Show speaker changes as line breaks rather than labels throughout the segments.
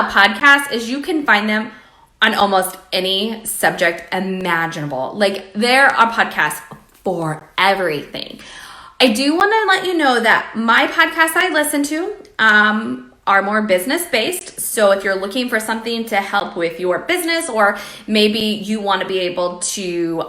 about podcasts is you can find them on almost any subject imaginable. Like, there are podcasts for everything. I do want to let you know that my podcasts I listen to are more business-based. So if you're looking for something to help with your business, or maybe you want to be able to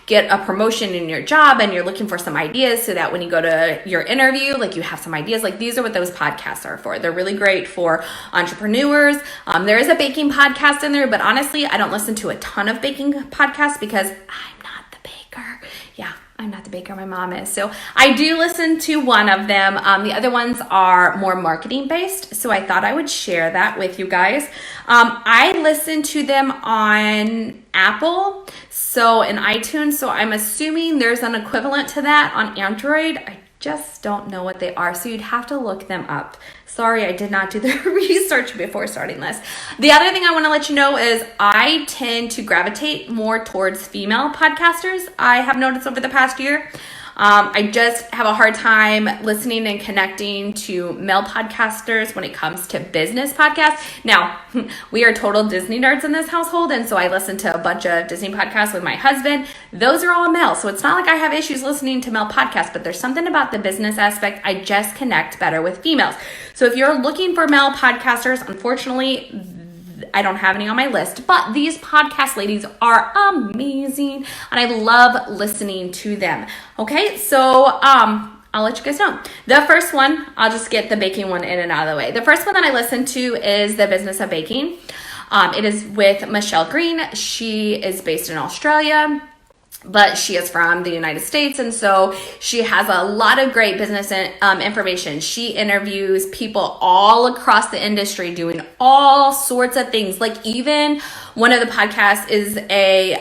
get a promotion in your job and you're looking for some ideas so that when you go to your interview, like, you have some ideas, like, these are what those podcasts are for. They're really great for entrepreneurs. There is a baking podcast in there, but honestly, I don't listen to a ton of baking podcasts because I'm not the baker. Yeah. I'm not the baker, my mom is. So I do listen to one of them. The other ones are more marketing based. So I thought I would share that with you guys. I listen to them on Apple, so in iTunes. So I'm assuming there's an equivalent to that on Android. I just don't know what they are. So you'd have to look them up. Sorry, I did not do the research before starting this. The other thing I want to let you know is I tend to gravitate more towards female podcasters. I have noticed over the past year. I just have a hard time listening and connecting to male podcasters when it comes to business podcasts. Now, we are total Disney nerds in this household, and so I listen to a bunch of Disney podcasts with my husband. Those are all male, so it's not like I have issues listening to male podcasts, but there's something about the business aspect. I just connect better with females. So if you're looking for male podcasters, unfortunately, I don't have any on my list, but these podcast ladies are amazing and I love listening to them. Okay, so I'll let you guys know. The first one, I'll just get the baking one in and out of the way. The first one that I listen to is The Business of Baking. It is with Michelle Green. She is based in Australia, but she is from the United States, and so she has a lot of great business information. She interviews people all across the industry doing all sorts of things. Like, even one of the podcasts is a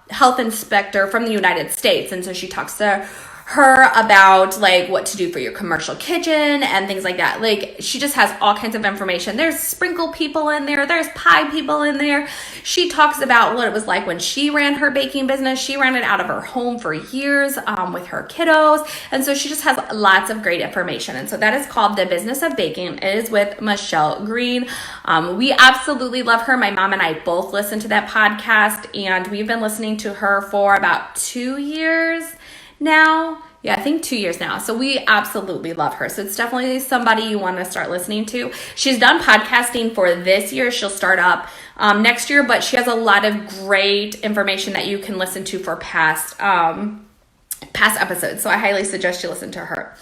health inspector from the United States, and so she talks to her about, like, what to do for your commercial kitchen and things like that. Like, she just has all kinds of information. There's sprinkle people in there. There's pie people in there. She talks about what it was like when she ran her baking business. She ran it out of her home for years with her kiddos. And so she just has lots of great information. And so that is called The Business of Baking. It is with Michelle Green. We absolutely love her. My mom and I both listen to that podcast, and we've been listening to her for about 2 years now. Yeah, I think 2 years now. So we absolutely love her. So it's definitely somebody you want to start listening to. She's done podcasting for this year. She'll start up next year, but she has a lot of great information that you can listen to for past episodes. So I highly suggest you listen to her.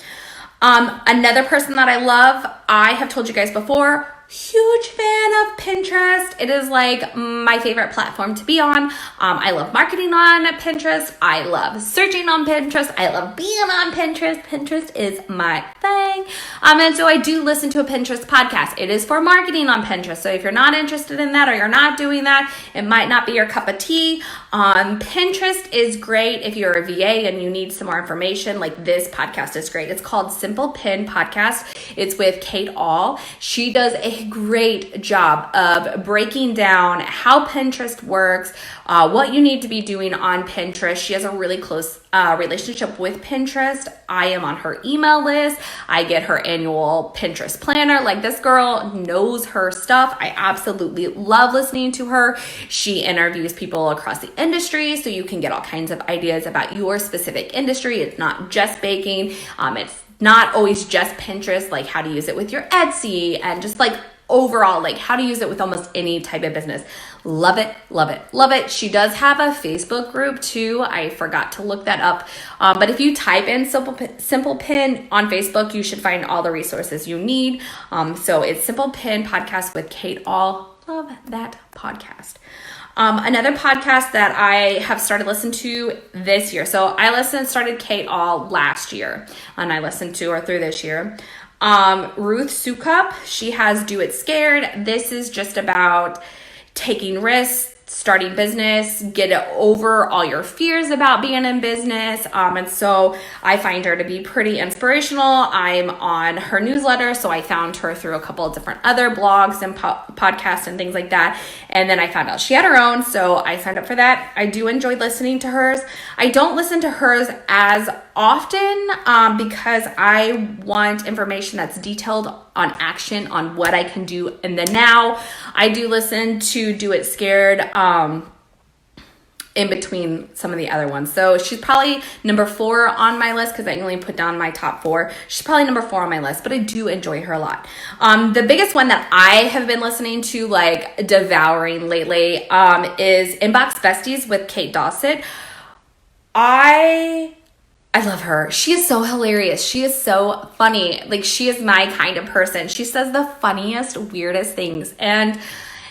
Another person that I love, I have told you guys before, huge fan of Pinterest. It is like my favorite platform to be on. I love marketing on Pinterest. I love searching on Pinterest. I love being on Pinterest. Pinterest is my thing. And so I do listen to a Pinterest podcast. It is for marketing on Pinterest. So if you're not interested in that, or you're not doing that, it might not be your cup of tea. Pinterest is great if you're a VA and you need some more information. Like, this podcast is great. It's called Simple Pin Podcast. It's with Kate All. She does a great job of breaking down how Pinterest works, what you need to be doing on Pinterest. She has a really close relationship with Pinterest. I am on her email list. I get her annual Pinterest planner. Like, this girl knows her stuff. I absolutely love listening to her. She interviews people across the industry, so you can get all kinds of ideas about your specific industry. It's not just baking. It's not always just Pinterest, like how to use it with your Etsy, and just like overall, like how to use it with almost any type of business. Love it, love it, love it. She does have a Facebook group too. I forgot to look that up. But if you type in Simple Pin on Facebook, you should find all the resources you need. So it's Simple Pin Podcast with Kate All. Love that podcast. Another podcast that I have started listening to this year. So I started Kate All last year, and I listened to her through this year. Ruth Soukup, she has Do It Scared. This is just about taking risks, starting business, get over all your fears about being in business. And so I find her to be pretty inspirational. I'm on her newsletter, so I found her through a couple of different other blogs and podcasts and things like that. And then I found out she had her own, so I signed up for that. I do enjoy listening to hers. I don't listen to hers as often because I want information that's detailed on action on what I can do in the now. I do listen to Do It Scared in between some of the other ones. So she's probably number 4 on my list because I only put down my top 4. She's probably number 4 on my list, but I do enjoy her a lot. The biggest one that I have been listening to, like devouring lately, is Inbox Besties with Kate Dossett. I love her. She is so hilarious. She is so funny. Like, she is my kind of person. She says the funniest, weirdest things. And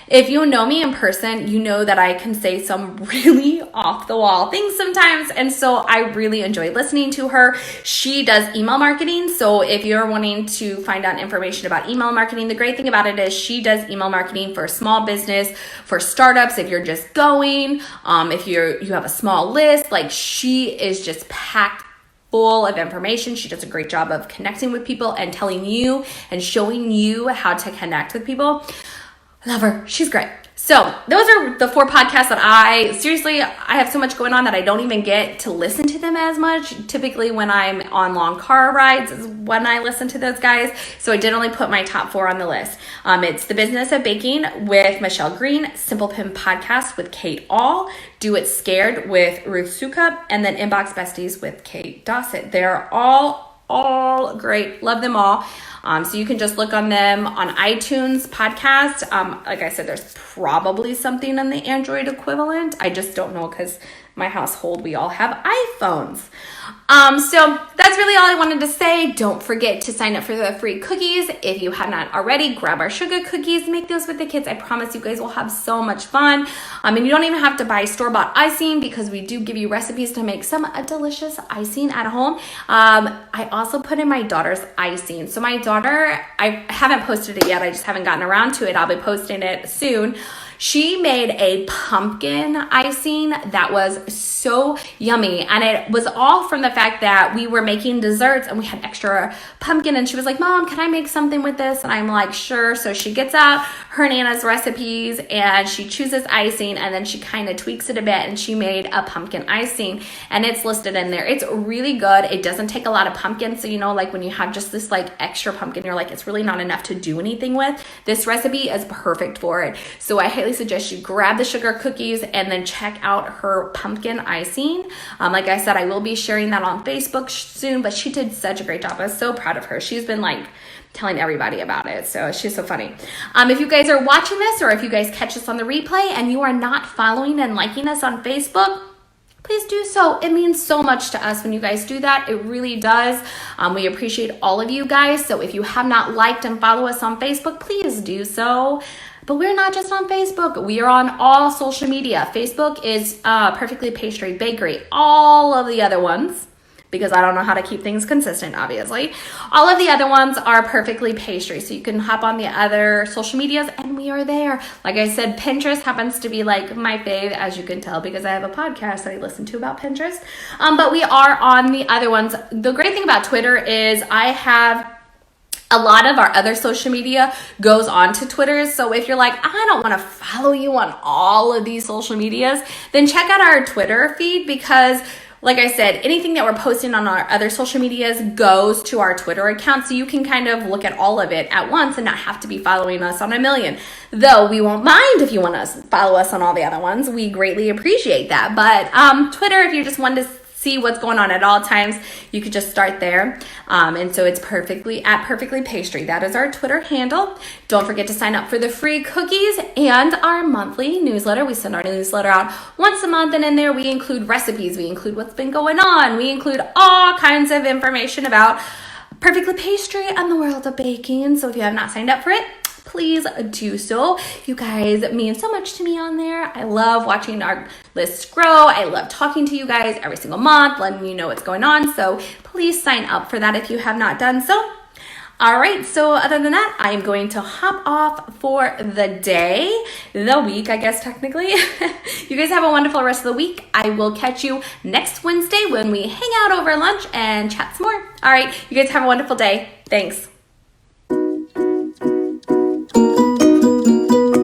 if you know me in person, you know that I can say some really off the wall things sometimes. And so I really enjoy listening to her. She does email marketing. So if you're wanting to find out information about email marketing, the great thing about it is she does email marketing for small business, for startups. If you're just going, if you have a small list, like, she is just packed full of information. She does a great job of connecting with people and telling you and showing you how to connect with people. Love her. She's great. So those are the 4 podcasts that I have so much going on that I don't even get to listen to them as much. Typically when I'm on long car rides is when I listen to those guys. So I did only put my top 4 on the list. It's The Business of Baking with Michelle Green, Simple Pimp Podcast with Kate All, Do It Scared with Ruth Soukup, and then Inbox Besties with Kate Dossett. They're all great. Love them all. So you can just look on them on iTunes podcast. Like I said, there's probably something in the Android equivalent. I just don't know because my household, we all have iPhones. So that's really all I wanted to say. Don't forget to sign up for the free cookies. If you have not already, grab our sugar cookies, make those with the kids. I promise you guys will have so much fun. And you don't even have to buy store-bought icing because we do give you recipes to make some delicious icing at home. I also put in my daughter's icing. So my daughter, I haven't posted it yet. I just haven't gotten around to it. I'll be posting it soon. She made a pumpkin icing that was so yummy. And it was all from the fact that we were making desserts and we had extra pumpkin. And she was like, Mom, can I make something with this? And I'm like, sure. So she gets out her Nana's recipes and she chooses icing and then she kind of tweaks it a bit and she made a pumpkin icing and it's listed in there. It's really good. It doesn't take a lot of pumpkin. So, like when you have just this like extra pumpkin, you're like, it's really not enough to do anything with. This recipe is perfect for it. So I highly suggest you grab the sugar cookies and then check out her pumpkin icing. Like I said, I will be sharing that on Facebook soon, but she did such a great job. I was so proud of her. She's been like telling everybody about it. So she's so funny. If you guys are watching this or if you guys catch us on the replay and you are not following and liking us on Facebook, please do so. It means so much to us when you guys do that. It really does. We appreciate all of you guys. So if you have not liked and follow us on Facebook, please do so. But we're not just on Facebook. We are on all social media. Facebook is Perfectly Pastry Bakery. All of the other ones, because I don't know how to keep things consistent, obviously. All of the other ones are Perfectly Pastry. So you can hop on the other social medias and we are there. Like I said, Pinterest happens to be like my fave, as you can tell, because I have a podcast that I listen to about Pinterest. But we are on the other ones. The great thing about Twitter is I have a lot of our other social media goes on to Twitter. So if you're like, I don't want to follow you on all of these social medias, then check out our Twitter feed because, like I said, anything that we're posting on our other social medias goes to our Twitter account. So you can kind of look at all of it at once and not have to be following us on a million. Though we won't mind if you want to follow us on all the other ones. We greatly appreciate that. But Twitter, if you just want to see what's going on at all times, you could just start there. And so it's Perfectly Pastry. That is our Twitter handle. Don't forget to sign up for the free cookies and our monthly newsletter. We send our newsletter out once a month, and in there we include recipes, we include what's been going on, we include all kinds of information about Perfectly Pastry and the world of baking. So if you have not signed up for it, please do so. You guys mean so much to me on there. I love watching our lists grow. I love talking to you guys every single month, letting you know what's going on. So please sign up for that if you have not done so. All right, so other than that, I am going to hop off for the week, I guess, technically. You guys have a wonderful rest of the week. I will catch you next Wednesday when we hang out over lunch and chat some more. All right, you guys have a wonderful day. Thanks.